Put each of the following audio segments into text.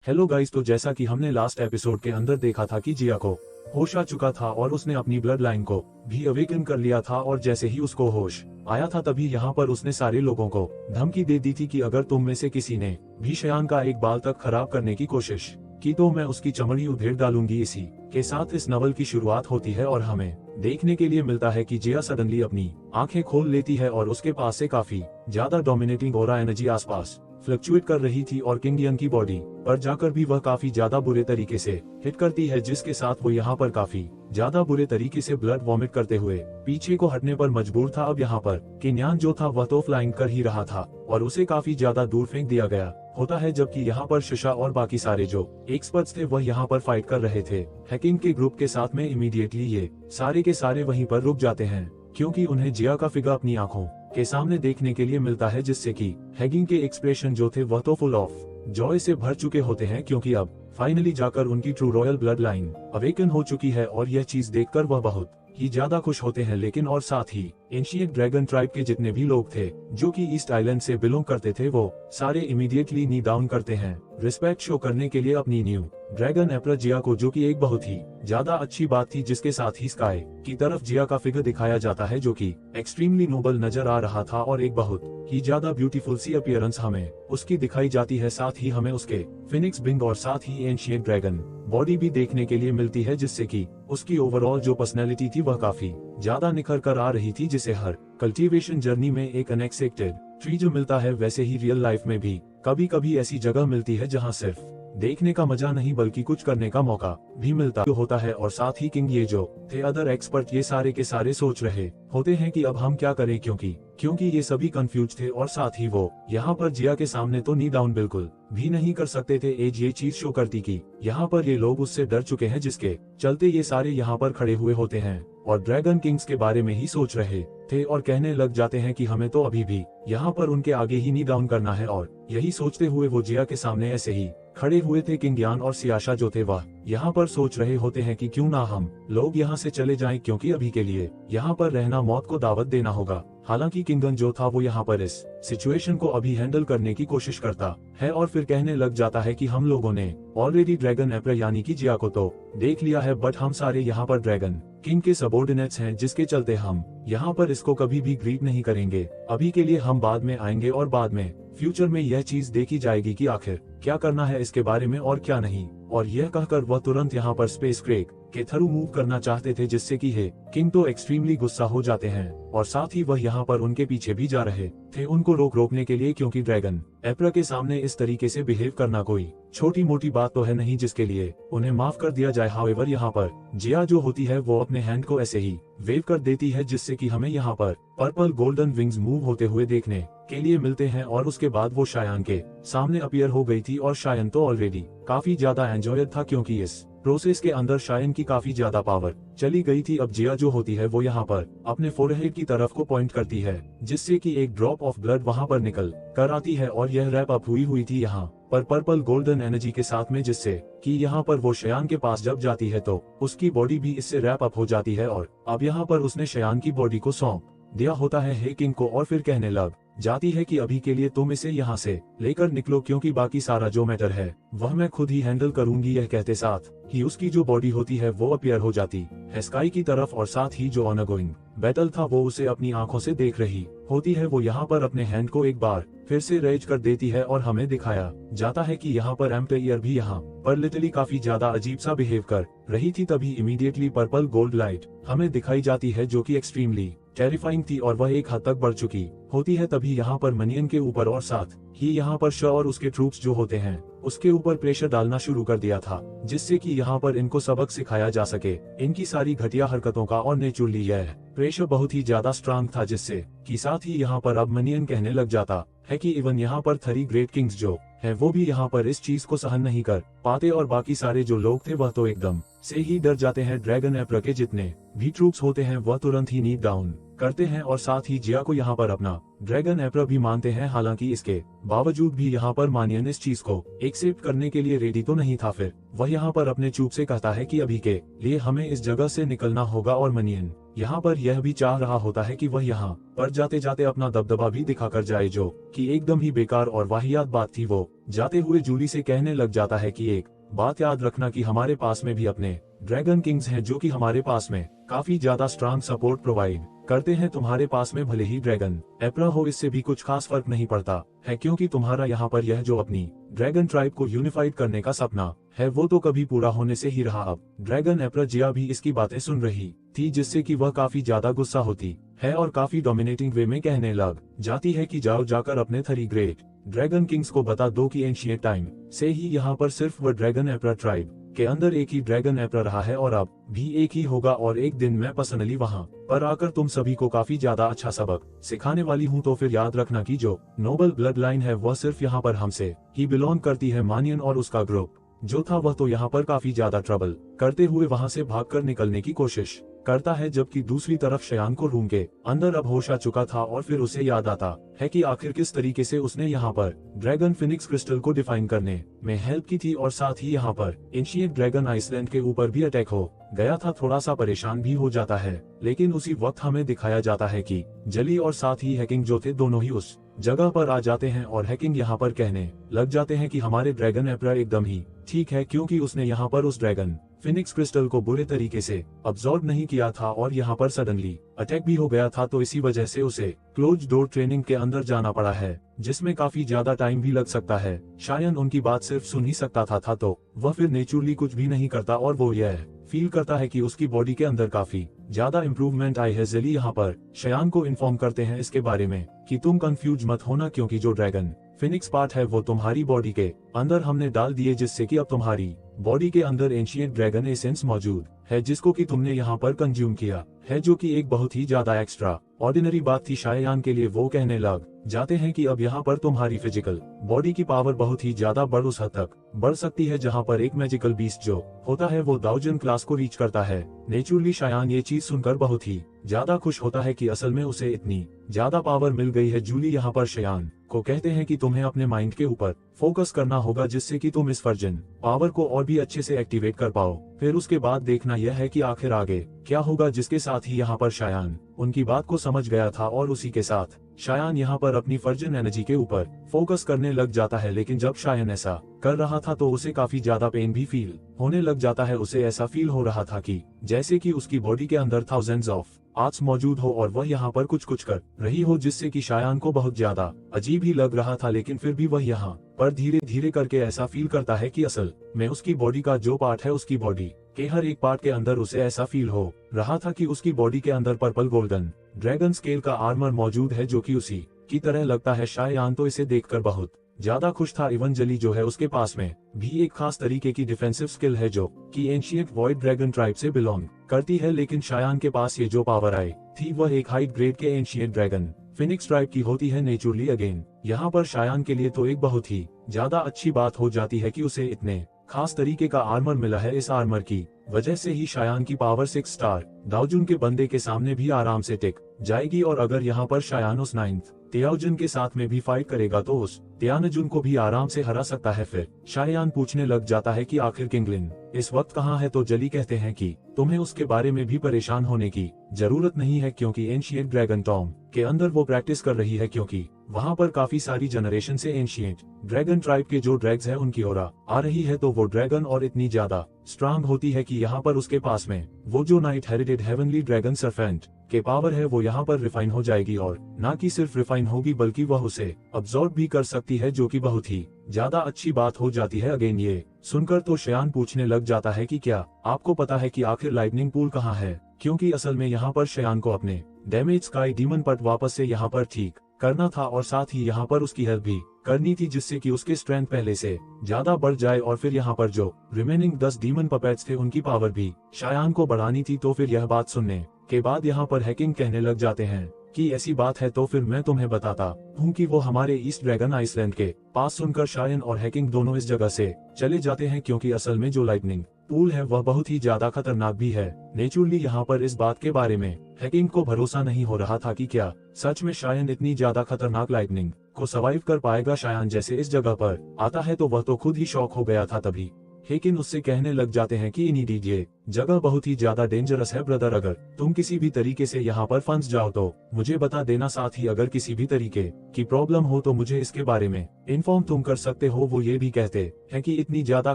Hello guys, तो जैसा कि हमने लास्ट एपिसोड के अंदर देखा था कि जिया को होश आ चुका था और उसने अपनी ब्लड लाइन को भी अवेकन कर लिया था और जैसे ही उसको होश आया था तभी यहाँ पर उसने सारे लोगों को धमकी दे दी थी कि अगर तुम में से किसी ने भी शयान का एक बाल तक खराब करने की कोशिश की तो मैं उसकी चमड़ी उधेड़ डालूंगी। इसी के साथ इस नवल की शुरुआत होती है और हमें देखने के लिए मिलता है कि जिया सडनली अपनी आंखें खोल लेती है और उसके पास से काफी ज्यादा डोमिनेटिंग ऑरा एनर्जी आसपास फ्लक्चुएट कर रही थी और किंग यन की बॉडी पर जाकर भी वह काफी ज्यादा बुरे तरीके से हिट करती है, जिसके साथ वो यहाँ पर काफी ज्यादा बुरे तरीके से ब्लड वॉमिट करते हुए पीछे को हटने पर मजबूर था। अब यहाँ पर किंग यान जो था वह तो फ्लाइंग कर ही रहा था और उसे काफी ज्यादा दूर फेंक दिया गया होता है, जबकि यहाँ पर शिशा और बाकी सारे जो एक्सपर्ट्स थे वह यहाँ पर फाइट कर रहे थे हैकिंग के ग्रुप के साथ में। इमीडिएटली ये सारे के सारे वहीं पर रुक जाते हैं क्योंकि उन्हें जिया का फिगर अपनी आंखों के सामने देखने के लिए मिलता है, जिससे कि हैगिंग के एक्सप्रेशन जो थे वह तो फुल ऑफ जॉय से भर चुके होते हैं क्योंकि अब फाइनली जाकर उनकी true royal blood line awaken हो चुकी है और यह चीज देखकर वह बहुत ही ज्यादा खुश होते हैं। लेकिन और साथ ही एंशिएंट ड्रैगन ट्राइब के जितने भी लोग थे जो कि ईस्ट आइलैंड से बिलोंग करते थे वो सारे इमीडिएटली नी डाउन करते हैं रिस्पेक्ट शो करने के लिए अपनी न्यू ड्रैगन एम्परर जिया को, जो कि एक बहुत ही ज्यादा अच्छी बात थी। जिसके साथ ही स्काई की तरफ जिया का फिगर दिखाया जाता है जो कि एक्सट्रीमली नोबल नजर आ रहा था और एक बहुत ही ज्यादा ब्यूटीफुल सी अपीयरेंस हमें उसकी दिखाई जाती है। साथ ही हमें उसके फिनिक्स विंग और साथ ही एंशिएंट ड्रैगन बॉडी भी देखने के लिए मिलती है, जिससे कि उसकी ओवरऑल जो पर्सनैलिटी थी वह काफी ज्यादा निखर कर आ रही थी, जिसे हर कल्टीवेशन जर्नी में एक अनएक्सपेक्टेड ट्री जो मिलता है वैसे ही रियल लाइफ में भी कभी कभी ऐसी जगह मिलती है जहाँ सिर्फ देखने का मजा नहीं बल्कि कुछ करने का मौका भी मिलता होता है। और साथ ही किंग ये जो थे अदर एक्सपर्ट ये सारे के सारे सोच रहे होते हैं कि अब हम क्या करें, क्योंकि ये सभी कंफ्यूज थे और साथ ही वो यहाँ पर जिया के सामने तो नी डाउन बिल्कुल भी नहीं कर सकते थे। एज ये चीज शो करती कि यहाँ पर ये लोग उससे डर चुके हैं, जिसके चलते ये सारे यहाँ पर खड़े हुए होते हैं और ड्रैगन किंग्स के बारे में ही सोच रहे थे और कहने लग जाते हैं कि हमें तो अभी भी यहाँ पर उनके आगे ही नी डाउन करना है। और यही सोचते हुए वो जिया के सामने ऐसे ही खड़े हुए थे। किंग यान और सियाशा जो थे वह यहाँ पर सोच रहे होते हैं कि क्यों ना हम लोग यहाँ से चले जाएं, क्योंकि अभी के लिए यहाँ पर रहना मौत को दावत देना होगा। हालांकि किंगन जो था वो यहाँ पर इस सिचुएशन को अभी हैंडल करने की कोशिश करता है और फिर कहने लग जाता है कि हम लोगों ने ऑलरेडी ड्रैगन एम्परर यानी कि जिया को तो देख लिया है, बट हम सारे यहाँ पर ड्रैगन किंग के सबॉर्डिनेट्स हैं, जिसके चलते हम यहाँ पर इसको कभी भी ग्रीट नहीं करेंगे। अभी के लिए हम बाद में आएंगे और बाद में फ्यूचर में यह चीज देखी जाएगी कि आखिर क्या करना है इसके बारे में और क्या नहीं। और यह कहकर वह तुरंत यहाँ पर स्पेस क्रेक के थ्रू मूव करना चाहते थे, जिससे कि हे किंग तो एक्सट्रीमली गुस्सा हो जाते हैं और साथ ही वह यहाँ पर उनके पीछे भी जा रहे थे उनको रोकने के लिए, क्योंकि ड्रैगन एम्परर के सामने इस तरीके से बिहेव करना कोई छोटी मोटी बात तो है नहीं जिसके लिए उन्हें माफ कर दिया जाए। हाउएवर यहाँ पर जिया जो होती है वो अपने हैंड को ऐसे ही वेव कर देती है, जिससे कि हमें यहाँ पर पर्पल गोल्डन विंग्स मूव होते हुए देखने के लिए मिलते हैं और उसके बाद वो शायान के सामने अपीयर हो गई थी और शायन तो ऑलरेडी काफी ज्यादा एंजॉयड था क्योंकि इस प्रोसेस के अंदर शायन की काफी ज्यादा पावर चली गई थी। अब जिया जो होती है वो यहाँ पर अपने फोरहेड की तरफ को पॉइंट करती है, जिससे कि एक ड्रॉप ऑफ ब्लड वहाँ पर निकल कर आती है और यह रैप अप हुई थी यहाँ पर पर्पल गोल्डन एनर्जी के साथ में, जिससे कि यहाँ पर वो शयान के पास जब जाती है तो उसकी बॉडी भी इससे रैप अप हो जाती है और अब यहाँ पर उसने शयान की बॉडी को सौंप दिया होता है हे किंग को और फिर कहने लग जाती है कि अभी के लिए तुम इसे यहाँ से लेकर निकलो, क्योंकि बाकी सारा जो मैटर है वह मैं खुद ही हैंडल करूंगी। यह कहते साथ ही उसकी जो बॉडी होती है वो अपीयर हो जाती है स्काई की तरफ और साथ ही जो ऑनगोइंग बैटल था वो उसे अपनी आंखों से देख रही होती है। वो यहाँ पर अपने हैंड को एक बार फिर से रेज कर देती है और हमें दिखाया जाता है कि यहाँ पर एम्पेयर भी यहाँ पर लिटरली काफी ज्यादा अजीब सा बिहेव कर रही थी। तभी इमीडिएटली पर्पल गोल्ड लाइट हमें दिखाई जाती है जो कि एक्सट्रीमली टेरिफाइंग थी और वह एक हद तक बढ़ चुकी होती है। तभी यहाँ पर मनियन के ऊपर और साथ ही यहाँ पर श और उसके ट्रूप्स जो होते हैं उसके ऊपर प्रेशर डालना शुरू कर दिया था, जिससे कि यहाँ पर इनको सबक सिखाया जा सके इनकी सारी घटिया हरकतों का। और नेचुरली यह प्रेशर बहुत ही ज्यादा स्ट्रांग था, जिससे कि साथ ही यहाँ पर अब मनियन कहने लग जाता है कि इवन यहाँ पर 3 ग्रेट किंग्स जो है वो भी यहाँ पर इस चीज को सहन नहीं कर पाते और बाकी सारे जो लोग थे वह तो एकदम से ही डर जाते हैं। ड्रैगन एम्परर के जितने भी ट्रूप्स होते हैं वह तुरंत ही नी डाउन करते हैं और साथ ही जिया को यहाँ पर अपना ड्रैगन एम्परर भी मानते हैं। हालांकि इसके बावजूद भी यहाँ पर मानियन इस चीज को एक्सेप्ट करने के लिए रेडी तो नहीं था। फिर वह यहाँ पर अपने चुप से कहता है कि अभी के लिए हमें इस जगह से निकलना होगा और मानियन यहाँ पर यह भी चाह रहा होता है कि वह यहाँ पर जाते जाते अपना दबदबा भी दिखा कर जाए, जो कि एकदम ही बेकार और वाहियात बात थी। वो जाते हुए जूली से कहने लग जाता है कि एक बात याद रखना कि हमारे पास में भी अपने ड्रैगन किंग्स हैं, जो कि हमारे पास में काफी ज्यादा स्ट्रांग सपोर्ट प्रोवाइड करते हैं। तुम्हारे पास में भले ही ड्रैगन एम्परर हो, इससे भी कुछ खास फर्क नहीं पड़ता है, क्योंकि तुम्हारा यहाँ पर यह जो अपनी ड्रैगन ट्राइब को यूनिफाइड करने का सपना है वो तो कभी पूरा होने से ही रहा। अब ड्रैगन एम्परर जिया भी इसकी बातें सुन रही थी, जिससे कि वह काफी ज्यादा गुस्सा होती है और काफी डोमिनेटिंग वे में कहने लग जाती है कि जाओ जाकर अपने 3 ग्रेट ड्रैगन किंग्स को बता दो कि एंशिएंट टाइम से ही यहाँ पर सिर्फ वह ड्रैगन एम्परर ट्राइब के अंदर एक ही ड्रैगन एम्परर रहा है और अब भी एक ही होगा, और एक दिन मैं पर्सनली वहाँ पर आकर तुम सभी को काफी ज्यादा अच्छा सबक सिखाने वाली हूँ। तो फिर याद रखना कि जो नोबल ब्लड लाइन है वह सिर्फ यहाँ पर हमसे ही बिलोंग करती है। मानियन और उसका ग्रुप जो था वह तो यहाँ पर काफी ज्यादा ट्रबल करते हुए वहाँ से भागकर निकलने की कोशिश करता है, जबकि दूसरी तरफ शयान को रूम के अंदर अब होश आ चुका था और फिर उसे याद आता है कि आखिर किस तरीके से उसने यहाँ पर ड्रैगन फिनिक्स क्रिस्टल को डिफाइन करने में हेल्प की थी, और साथ ही यहाँ पर एंशिएंट ड्रैगन आइसलैंड के ऊपर भी अटैक हो गया था। थोड़ा सा परेशान भी हो जाता है, लेकिन उसी वक्त हमें दिखाया जाता है कि जली और साथ ही हैकिंग जो थे दोनों ही उस जगह पर आ जाते हैं और हैकिंग यहाँ पर कहने लग जाते हैं कि हमारे ड्रैगन एम्परर एकदम ही ठीक है, क्योंकि उसने यहाँ पर उस ड्रैगन फिनिक्स क्रिस्टल को बुरे तरीके से अब्सॉर्ब नहीं किया था और यहाँ पर सडनली अटैक भी हो गया था। तो इसी वजह से उसे क्लोज डोर ट्रेनिंग के अंदर जाना पड़ा है, जिसमें काफी ज्यादा टाइम भी लग सकता है। शायद उनकी बात सिर्फ सुन ही सकता था तो वह फिर नेचुरली कुछ भी नहीं करता और वो यह फील करता है कि उसकी बॉडी के अंदर काफी ज्यादा इम्प्रूवमेंट आई है। जेली यहाँ पर शयान को इन्फॉर्म करते हैं इसके बारे में कि तुम कंफ्यूज मत होना, क्योंकि जो ड्रैगन फिनिक्स पार्ट है वो तुम्हारी बॉडी के अंदर हमने डाल दिए, जिससे कि अब तुम्हारी बॉडी के अंदर एंशिएंट ड्रैगन एसेंस मौजूद है, जिसको कि तुमने यहाँ पर कंज्यूम किया है, जो कि एक बहुत ही ज्यादा एक्स्ट्रा ऑर्डिनरी बात थी शायान के लिए। वो कहने लग जाते हैं कि अब यहाँ पर तुम्हारी फिजिकल बॉडी की पावर बहुत ही ज्यादा उस हद तक बढ़ सकती है जहाँ पर एक मैजिकल बीस्ट जो होता है वो दाउजन क्लास को रीच करता है। नेचुरली शायान ये चीज सुनकर बहुत ही ज्यादा खुश होता है कि असल में उसे इतनी ज्यादा पावर मिल गई है। जूली यहाँ पर शयान को कहते हैं कि तुम्हें अपने माइंड के ऊपर फोकस करना होगा, जिससे कि तुम इस वर्जन पावर को और भी अच्छे से एक्टिवेट कर पाओ। फिर उसके बाद देखना यह है कि आखिर आगे क्या होगा, जिसके साथ ही यहाँ पर शायान उनकी बात को समझ गया था और उसी के साथ शायान यहाँ पर अपनी वर्जन एनर्जी के ऊपर फोकस करने लग जाता है। लेकिन जब शायान ऐसा कर रहा था तो उसे काफी ज्यादा पेन भी फील होने लग जाता है। उसे ऐसा फील हो रहा था कि जैसे कि उसकी बॉडी के अंदर थाउजेंड्स ऑफ आर्ट्स मौजूद हो और वह यहाँ पर कुछ कुछ कर रही हो, जिससे कि शायान को बहुत ज्यादा अजीब ही लग रहा था। लेकिन फिर भी वह यहाँ पर धीरे धीरे करके ऐसा फील करता है कि असल में उसकी बॉडी का जो पार्ट है, उसकी बॉडी के हर एक पार्ट के अंदर उसे ऐसा फील हो रहा था कि उसकी बॉडी के अंदर पर्पल गोल्डन ड्रैगन स्केल का आर्मर मौजूद है, जो कि उसी की तरह लगता है। शायान तो इसे देखकर बहुत ज्यादा खुश था। इवन जली जो है उसके पास में भी एक खास तरीके की डिफेंसिव स्किल है, जो कि एंशिएंट वॉइड ड्रैगन ट्राइब से बिलोंग करती है। लेकिन शायान के पास ये जो पावर आई थी वह एक हाई ग्रेड के एंशिएंट ड्रैगन फिनिक्स ट्राइब की होती है। नेचुरली अगेन यहाँ पर शायान के लिए तो एक बहुत ही ज्यादा अच्छी बात हो जाती है कि उसे इतने खास तरीके का आर्मर मिला है। इस आर्मर की वजह से ही शायान की पावर 6 स्टार दाउजुन के बंदे के सामने भी आराम से टिक जाएगी। और अगर यहाँ पर शायान उस 9th त्याओजुन के साथ में भी फाइट करेगा तो उस त्यानजुन को भी आराम से हरा सकता है। फिर शायान पूछने लग जाता है कि आखिर किंगलिन इस वक्त कहाँ है, तो जली कहते हैं कि तुम्हें उसके बारे में भी परेशान होने की जरूरत नहीं है, क्योंकि एंशिएंट ड्रैगन टॉम के अंदर वो प्रैक्टिस कर रही है, क्योंकि वहाँ पर काफी सारी जनरेशन से एंशिएंट ड्रैगन ट्राइब के जो ड्रैग्स है उनकी ओरा आ रही है। तो वो ड्रैगन और इतनी ज्यादा स्ट्रांग होती है कि यहाँ पर उसके पास में वो जो नाइट हेरिटेड हेवनली ड्रैगन सर्फेंट के पावर है वो यहाँ पर रिफाइन हो जाएगी, और ना कि सिर्फ रिफाइन होगी बल्कि वह उसे अब्सॉर्ब भी कर सकती है, जो कि बहुत ही ज्यादा अच्छी बात हो जाती है। अगेन ये सुनकर तो शयान पूछने लग जाता है कि क्या आपको पता है कि आखिर लाइटनिंग पूल कहाँ है, क्योंकि असल में यहाँ पर शयान को अपने डैमेज स्काई डीमन पट वापस से यहाँ पर ठीक करना था और साथ ही यहाँ पर उसकी हेल्प भी करनी थी, जिससे कि उसके स्ट्रेंथ पहले से ज्यादा बढ़ जाए। और फिर यहाँ पर जो रिमेनिंग 10 डीमन पपेट्स थे उनकी पावर भी शायान को बढ़ानी थी। तो फिर यह बात सुनने के बाद यहाँ पर हैकिंग कहने लग जाते हैं कि ऐसी बात है तो फिर मैं तुम्हें बताता हूँ कि वो हमारे ईस्ट ड्रैगन आइसलैंड के पास। सुनकर शायन और हैकिंग दोनों इस जगह से चले जाते हैं, क्योंकि असल में जो लाइटनिंग पूल है वह बहुत ही ज्यादा खतरनाक भी है। नेचुरली यहाँ पर इस बात के बारे में हैकिंग को भरोसा नहीं हो रहा था कि क्या सच में शायन इतनी ज्यादा खतरनाक लाइटनिंग को सर्वाइव कर पाएगा। शायन जैसे इस जगह पर आता है तो वह तो खुद ही शॉक हो गया था। तभी लेकिन उससे कहने लग जाते हैं कि इन्हीं ये जगह बहुत ही ज्यादा डेंजरस है ब्रदर, अगर तुम किसी भी तरीके से यहाँ पर फंस जाओ तो मुझे बता देना, साथ ही अगर किसी भी तरीके की प्रॉब्लम हो तो मुझे इसके बारे में इन्फॉर्म तुम कर सकते हो। वो ये भी कहते हैं कि इतनी ज्यादा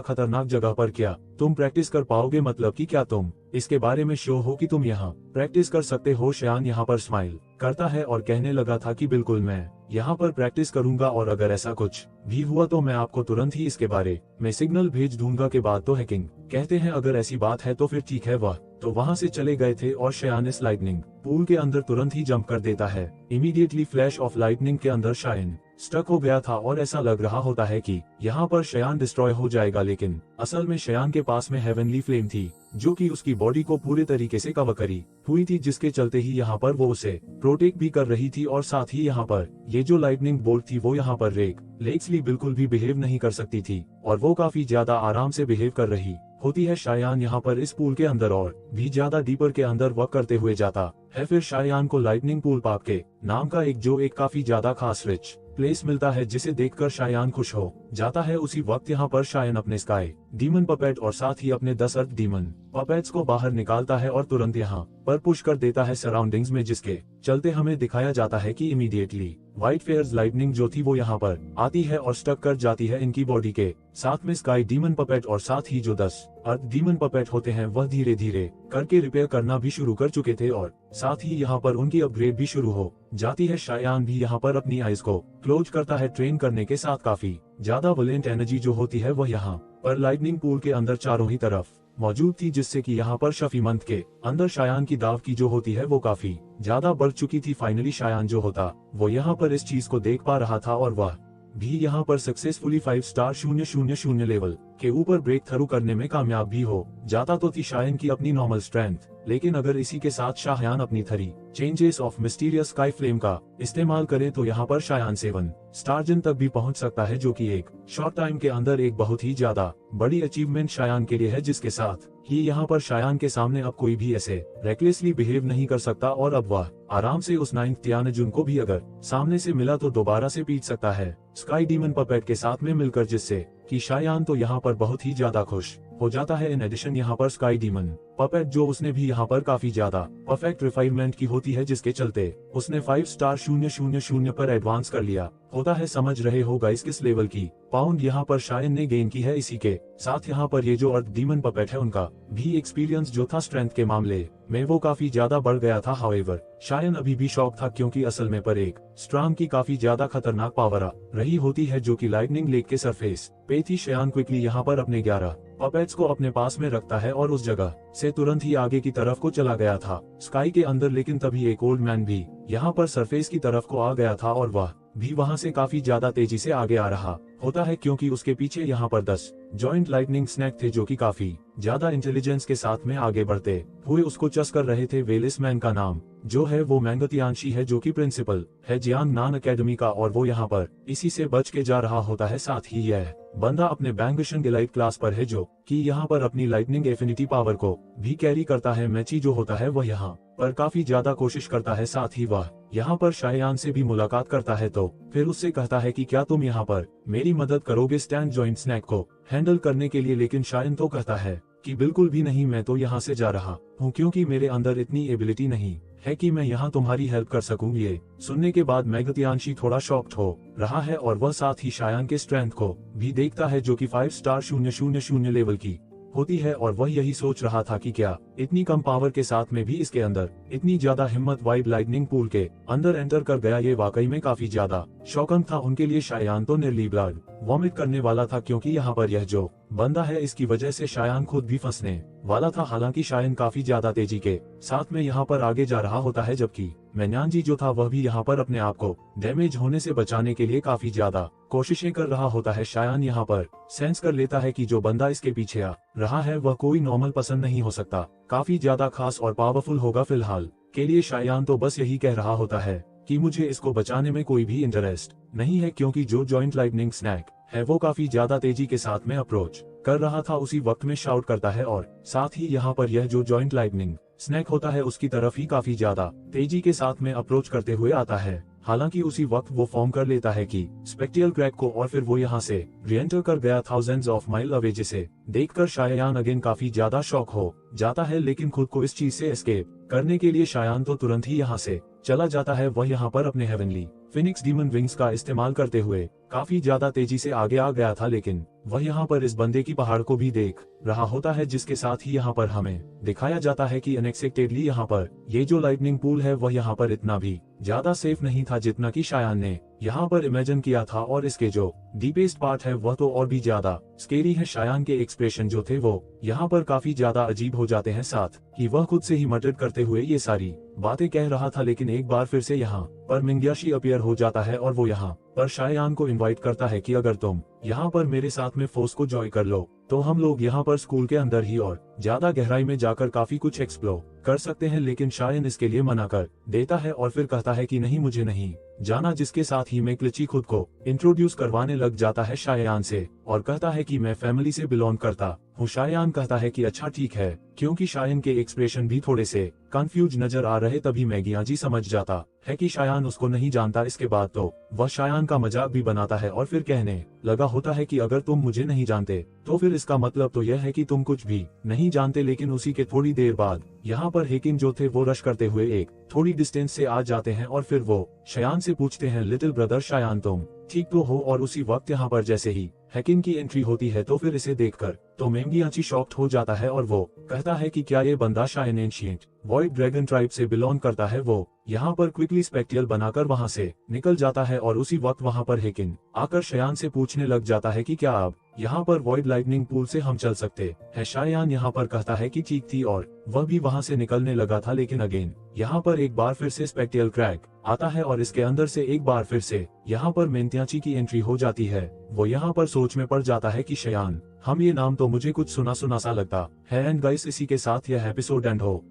खतरनाक जगह पर क्या तुम प्रैक्टिस कर पाओगे, मतलब कि क्या तुम इसके बारे में श्योर हो कि तुम यहाँ प्रैक्टिस कर सकते हो। शायान यहाँ पर स्माइल करता है और कहने लगा था कि बिल्कुल मैं यहाँ पर प्रैक्टिस करूंगा, और अगर ऐसा कुछ भी हुआ तो मैं आपको तुरंत ही इसके बारे में सिग्नल भेज दूंगा। के बाद तो हैकिंग कहते हैं अगर ऐसी बात है तो फिर ठीक है। वह तो वहाँ से चले गए थे और शायन इस लाइटनिंग पूल के अंदर तुरंत ही जंप कर देता है। इमीडिएटली फ्लैश ऑफ लाइटनिंग के अंदर शायन स्टक हो गया था और ऐसा लग रहा होता है कि यहाँ पर शयान डिस्ट्रॉय हो जाएगा, लेकिन असल में शयान के पास में हेवनली फ्लेम थी जो कि उसकी बॉडी को पूरे तरीके से कवर करी हुई थी, जिसके चलते ही यहाँ पर वो उसे प्रोटेक्ट भी कर रही थी। और साथ ही यहाँ पर ये जो लाइटनिंग बोल्ट थी वो यहाँ पर लेक्सली बिल्कुल भी बिहेव नहीं कर सकती थी और वो काफी ज्यादा आराम से बिहेव कर रही होती है। शायान यहाँ पर इस पूल के अंदर और भी ज्यादा डीपर के अंदर वर्क करते हुए जाता है। फिर शायान को लाइटनिंग पूल पार्क के नाम का एक काफी ज्यादा खास रिच प्लेस मिलता है, जिसे देखकर शायान खुश हो जाता है। उसी वक्त यहाँ पर शायन अपने स्काई डीमन पपेट और साथ ही अपने 10 अर्थ डीमन पपेट्स को बाहर निकालता है और तुरंत यहाँ पर पुश कर देता है सराउंडिंग्स में, जिसके चलते हमें दिखाया जाता है कि इमीडिएटली व्हाइट फेयर्स लाइटनिंग जो थी वो यहाँ पर आती है और स्टक कर जाती है इनकी बॉडी के साथ में। स्काई डीमन पपेट और साथ ही जो 10 अर्थ डीमन पपेट होते हैं वह धीरे धीरे करके रिपेयर करना भी शुरू कर चुके थे और साथ ही यहाँ पर उनकी अपग्रेड भी शुरू हो जाती है। शायान भी यहाँ पर अपनी आइज को क्लोज करता है। ट्रेन करने के साथ काफी ज्यादा वोलेंट एनर्जी जो होती है वह यहाँ पर लाइटनिंग पूल के अंदर चारों ही तरफ मौजूद थी, जिससे कि यहाँ पर शफी मंथ के अंदर शायान की दाव की जो होती है वो काफी ज्यादा बढ़ चुकी थी। फाइनली शायान जो होता वो यहाँ पर इस चीज को देख पा रहा था और वह भी यहाँ पर सक्सेसफुली 5 स्टार 000 लेवल के ऊपर ब्रेक थ्रू करने में कामयाब भी हो जाता। तो थी शायन की अपनी नॉर्मल स्ट्रेंथ, लेकिन अगर इसी के साथ शायान अपनी 3 changes of mysterious sky flame का इस्तेमाल करे तो यहाँ पर शायान 7 स्टार जिन तक भी पहुँच सकता है, जो कि एक शॉर्ट टाइम के अंदर एक बहुत ही ज्यादा बड़ी अचीवमेंट शायान के लिए है, जिसके साथ ही यहाँ पर शायान के सामने अब कोई भी ऐसे रेकलेसली बिहेव नहीं कर सकता और अब वह आराम से उस 9th तियानजुन को भी अगर सामने से मिला तो दोबारा से पीट सकता है स्काई डीमन पपेट के साथ में मिलकर, जिससे कि शायान तो यहाँ पर बहुत ही ज्यादा खुश हो जाता है। इन एडिशन यहाँ पर स्काई डीमन पपेट जो उसने भी यहाँ पर काफी ज्यादा परफेक्ट रिफाइनमेंट की होती है, जिसके चलते उसने 5 स्टार 000 पर एडवांस कर लिया होता है। समझ रहे हो गाइस किस लेवल की पाउंड यहाँ पर शायन ने गेन की है। इसी के साथ यहाँ पर ये जो अर्थ डीमन पपेट है उनका भी एक्सपीरियंस जो था स्ट्रेंथ के मामले में वो काफी ज्यादा बढ़ गया था। हाउएवर शायन अभी भी शॉक था, क्योंकि असल में पर एक स्ट्रांग की काफी ज्यादा खतरनाक पावर आ रही होती है जो कि लाइटनिंग लेक के सरफेस पे थी। शायन क्विकली यहाँ पर अपने 11 पपेट्स को अपने पास में रखता है और उस जगह से तुरंत ही आगे की तरफ को चला गया था स्काई के अंदर, लेकिन तभी एक ओल्ड मैन भी यहाँ पर सरफेस की तरफ को आ गया था और वह भी वहां से काफी ज्यादा तेजी से आगे आ रहा होता है, क्योंकि उसके पीछे यहाँ पर 10 जॉइंट लाइटनिंग स्नैक थे जो कि काफी ज्यादा इंटेलिजेंस के साथ में आगे बढ़ते हुए उसको चस कर रहे थे। वेलिस मैन का नाम जो है वो मैंगतियांशी है, जो कि प्रिंसिपल है जियांग नान एकेडमी का, और वो यहाँ पर इसी से बच के जा रहा होता है। साथ ही यह बंदा अपने बैंगशन के लाइट क्लास पर है, जो कि यहाँ पर अपनी लाइटनिंग एफिनिटी पावर को भी कैरी करता है। मैची जो होता है वह यहाँ पर काफी ज्यादा कोशिश करता है। साथ ही वह यहाँ पर शायान से भी मुलाकात करता है तो फिर उससे कहता है कि क्या तुम यहाँ पर मेरी मदद करोगे स्टैंड जॉइंट स्नैक को हैंडल करने के लिए, लेकिन शायन तो कहता है कि बिल्कुल भी नहीं, मैं तो यहाँ से जा रहा हूँ क्योंकि मेरे अंदर इतनी एबिलिटी नहीं है कि मैं यहाँ तुम्हारी हेल्प कर सकूँ। ये सुनने के बाद मैगतियांशी थोड़ा शॉक्ड हो रहा है और वह साथ ही शायान के स्ट्रेंथ को भी देखता है जो कि 5 स्टार 000 लेवल की होती है, और वह यही सोच रहा था कि क्या इतनी कम पावर के साथ में भी इसके अंदर इतनी ज्यादा हिम्मत वाइड लाइटनिंग पूल के अंदर एंटर कर गया। ये वाकई में काफी ज्यादा शॉकिंग था उनके लिए। शायान तो नियरली ब्लड वॉमिट करने वाला था, क्योंकि यहाँ पर यह जो बंदा है इसकी वजह से शायान खुद भी फंसने वाला था। हालांकि शायान काफी ज्यादा तेजी के साथ में यहाँ पर आगे जा रहा होता है, जबकि मैन्यांजी जो था वह भी यहाँ पर अपने आप को डैमेज होने से बचाने के लिए काफी ज्यादा कोशिशें कर रहा होता है। शायान यहाँ पर सेंस कर लेता है कि जो बंदा इसके पीछे आ रहा है वह कोई नॉर्मल पसंद नहीं हो सकता, काफी ज्यादा खास और पावरफुल होगा। फिलहाल के लिए शायान तो बस यही कह रहा होता है कि मुझे इसको बचाने में कोई भी इंटरेस्ट नहीं है, क्योंकि जो जॉइंट लाइटनिंग स्नैक है वो काफी ज्यादा तेजी के साथ में अप्रोच कर रहा था। उसी वक्त में शाउट करता है और साथ ही यहाँ पर यह जो जॉइंट लाइटनिंग स्नैक होता है उसकी तरफ ही काफी ज्यादा तेजी के साथ में अप्रोच करते हुए आता है। हालांकि उसी वक्त वो फॉर्म कर लेता है कि स्पेक्ट्रियल क्रैक को और फिर वो यहाँ से रीएंटर कर गया थाउजेंड्स ऑफ माइल अवे, जिसे देखकर शायान अगेन काफी ज्यादा शॉक हो जाता है। लेकिन खुद को इस चीज से एस्केप करने के लिए शायान तो तुरंत ही यहाँ से चला जाता है। वह यहाँ पर अपने हेवनली फिनिक्स डीमन विंग्स का इस्तेमाल करते हुए काफी ज्यादा तेजी से आगे आ गया था, लेकिन वह यहाँ पर इस बंदे की पहाड़ को भी देख रहा होता है, जिसके साथ ही यहाँ पर हमें दिखाया जाता है कि अनएक्सपेक्टेडली यहाँ पर ये जो लाइटनिंग पूल है वह यहाँ पर इतना भी ज्यादा सेफ नहीं था जितना कि शायान ने यहाँ पर इमेजिन किया था। और इसके जो डीपेस्ट पार्ट है वह तो और भी ज्यादा स्केरी है। शायान के एक्सप्रेशन जो थे वो यहाँ पर काफी ज्यादा अजीब हो जाते हैं, साथ ही वह खुद से ही मटर करते हुए ये सारी बातें कह रहा था। लेकिन एक बार फिर से यहाँ पर मिंग्याशी अपीयर हो जाता है और वो यहाँ पर शायान को इनवाइट करता है कि अगर तुम यहाँ पर मेरे साथ में फोर्स को जॉय कर लो तो हम लोग यहाँ पर स्कूल के अंदर ही और ज्यादा गहराई में जाकर काफी कुछ एक्सप्लोर कर सकते हैं। लेकिन शायान इसके लिए मना कर देता है और फिर कहता है कि नहीं, मुझे नहीं जाना, जिसके साथ ही में क्लिची खुद को इंट्रोड्यूस करवाने लग जाता है शायान से और कहता है कि मैं फैमिली से बिलोंग करता हूँ। शायान कहता है कि अच्छा ठीक है, क्योंकि शायान के एक्सप्रेशन भी थोड़े से कंफ्यूज नजर आ रहे। तभी मैगियाजी समझ जाता है कि शायान उसको नहीं जानता। इसके बाद तो वह शायान का मजाक भी बनाता है और फिर कहने लगा होता है कि अगर तुम मुझे नहीं जानते तो फिर इसका मतलब तो यह है कि तुम कुछ भी नहीं जानते। लेकिन उसी के थोड़ी देर बाद यहाँ पर हेकिन जो थे वो रश करते हुए एक थोड़ी डिस्टेंस से आ जाते हैं और फिर वो शायान से पूछते हैं, लिटिल ब्रदर शायान तुम ठीक तो हो? और उसी वक्त यहाँ पर जैसे ही हेकिन की एंट्री होती है तो फिर इसे देखकर तो मेंगियाची शॉक्ड हो जाता है और वो कहता है कि क्या ये बंदा shine ancient void dragon tribe से बिलोंग करता है। वो यहाँ पर क्विकली स्पेक्ट्रियल बनाकर वहाँ से निकल जाता है और उसी वक्त वहाँ पर हेकिन आकर शायान से पूछने लग जाता है कि क्या अब यहाँ पर वॉइड लाइटनिंग पूल से हम चल सकते हैं? शायान यहाँ पर कहता है कि ठीक थी और वह भी वहाँ से निकलने लगा था। लेकिन अगेन यहाँ पर एक बार फिर से स्पेक्ट्रियल क्रैक आता है और इसके अंदर से एक बार फिर से यहाँ पर मेंत्याची की एंट्री हो जाती है। वो यहाँ पर सोच में पड़ जाता है कि शायान, हम ये नाम तो मुझे कुछ सुना सुना सा लगता है। एंड गाइस, इसी के साथ यह एपिसोड एंड हो